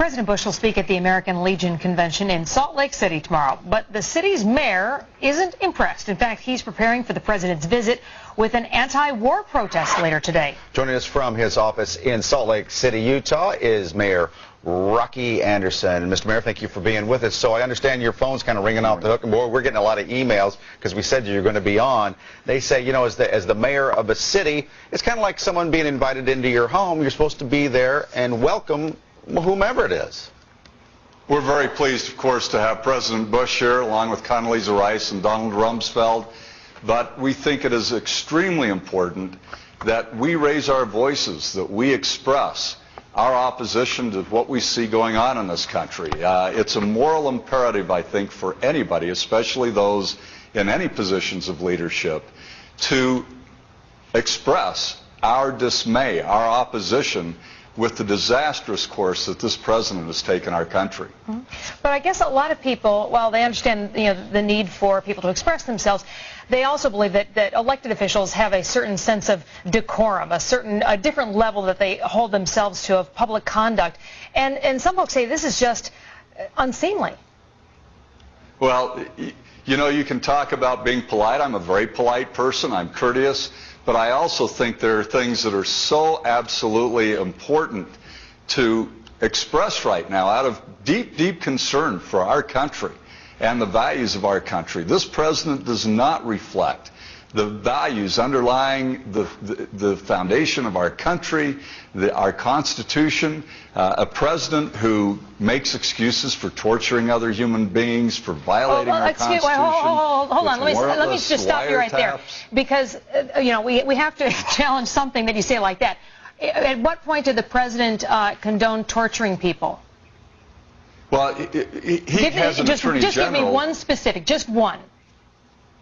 President Bush will speak at the American Legion Convention in Salt Lake City tomorrow, but the city's mayor isn't impressed. In fact, he's preparing for the president's visit with an anti-war protest later today. Joining us from his office in Salt Lake City, Utah, is Mayor Rocky Anderson. Mr. Mayor, thank you for being with us. So I understand your phone's kind of ringing off the hook, and boy, we're getting a lot of emails because we said you're going to be on. They say, you know, as the mayor of a city, it's kind of like someone being invited into your home. You're supposed to be there and welcome whomever it is. We're very pleased, of course, to have President Bush here, along with Condoleezza Rice and Donald Rumsfeld. But we think it is extremely important that we raise our voices, that we express our opposition to what we see going on in this country. It's a moral imperative, I think, for anybody, especially those in any positions of leadership, to express our dismay, our opposition with the disastrous course that this president has taken our country. But I guess a lot of people, while they understand the need for people to express themselves, they also believe that elected officials have a certain sense of decorum, a different level that they hold themselves to of public conduct. And some folks say this is just unseemly. Well, you know, you can talk about being polite. I'm a very polite person. I'm courteous. But I also think there are things that are so absolutely important to express right now out of deep, deep concern for our country and the values of our country. This president does not reflect the values underlying the foundation of our country, our Constitution. A president who makes excuses for torturing other human beings, for violating our Constitution. Hold on. Let me just stop you right there, because you know, we have to challenge something that you say like that. At what point did the president condone torturing people? Well, he has an attorney general. Just give me one specific, just one.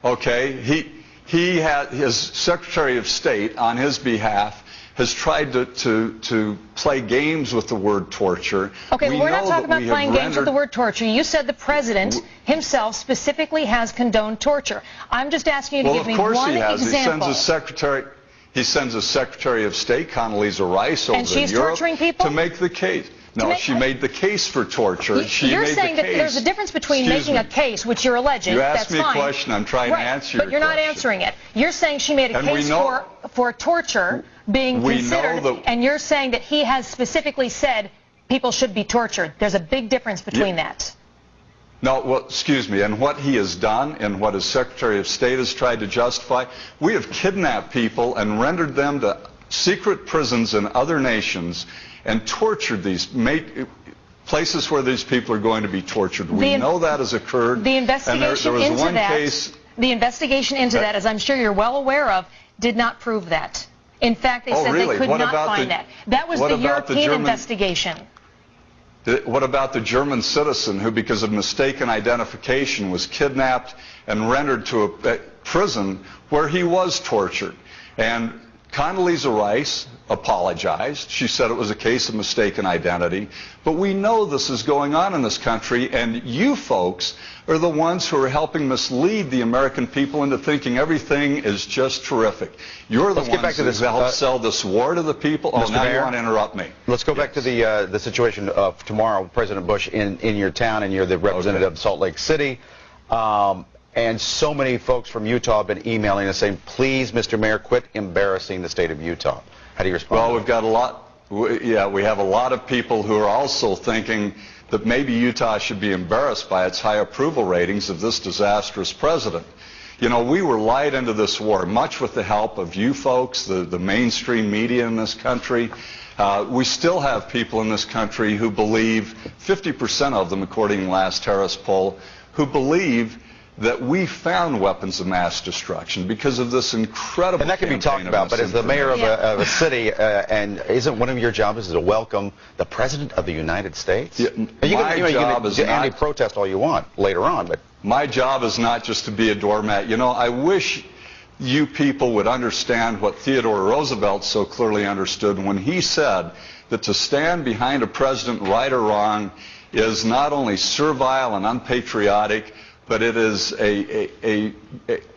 Okay, he had his Secretary of State on his behalf has tried to play games with the word torture. Okay, we're not talking about playing games with the word torture. You said the president himself specifically has condoned torture. I'm just asking you to give me one example. Well, of course he has. He sends his Secretary of State, Condoleezza Rice, over to Europe to make the case. No, she made the case for torture. You're saying that there's a difference between making a case, which you're alleging. You asked me a question. I'm trying to answer your question. But you're not answering it. You're saying she made a case for torture being considered, and you're saying that he has specifically said people should be tortured. There's a big difference between that. No, well, excuse me, and what he has done and what his Secretary of State has tried to justify, we have kidnapped people and rendered them to secret prisons in other nations and tortured these places where these people are going to be tortured. We know that has occurred. The investigation into that, as I'm sure you're well aware of, did not prove that. In fact, they said they could not find that. That was the European investigation. What about the German citizen who, because of mistaken identification, was kidnapped and rendered to a prison where he was tortured? And Condoleezza Rice apologized. She said it was a case of mistaken identity. But we know this is going on in this country, and you folks are the ones who are helping mislead the American people into thinking everything is just terrific. You're the ones who helped sell this war to the people. Oh, now you want to interrupt me. Let's go back to the situation of tomorrow, President Bush in your town, and you're the representative of Salt Lake City. And so many folks from Utah have been emailing us saying, please, Mr. Mayor, quit embarrassing the state of Utah. How do you respond? Well, we've got a lot. We have a lot of people who are also thinking that maybe Utah should be embarrassed by its high approval ratings of this disastrous president. You know, we were lied into this war, much with the help of you folks, the mainstream media in this country. We still have people in this country who believe, 50% of them, according to the last Harris poll, who believe that we found weapons of mass destruction because of this incredible And that can be talked about, but as the mayor of a city, and isn't one of your jobs is to welcome the President of the United States? Yeah, my job is not... Anti-protest all you want later on, but... My job is not just to be a doormat. You know, I wish you people would understand what Theodore Roosevelt so clearly understood when he said that to stand behind a president, right or wrong, is not only servile and unpatriotic, but it is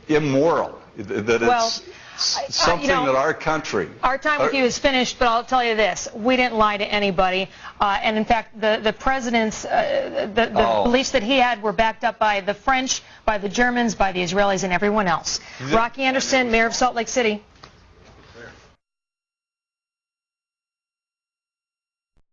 immoral. That it's something that our country... Our time with you is finished, but I'll tell you this. We didn't lie to anybody. And in fact, the president's, the beliefs that he had were backed up by the French, by the Germans, by the Israelis, and everyone else. Rocky Anderson, Mayor of Salt Lake City.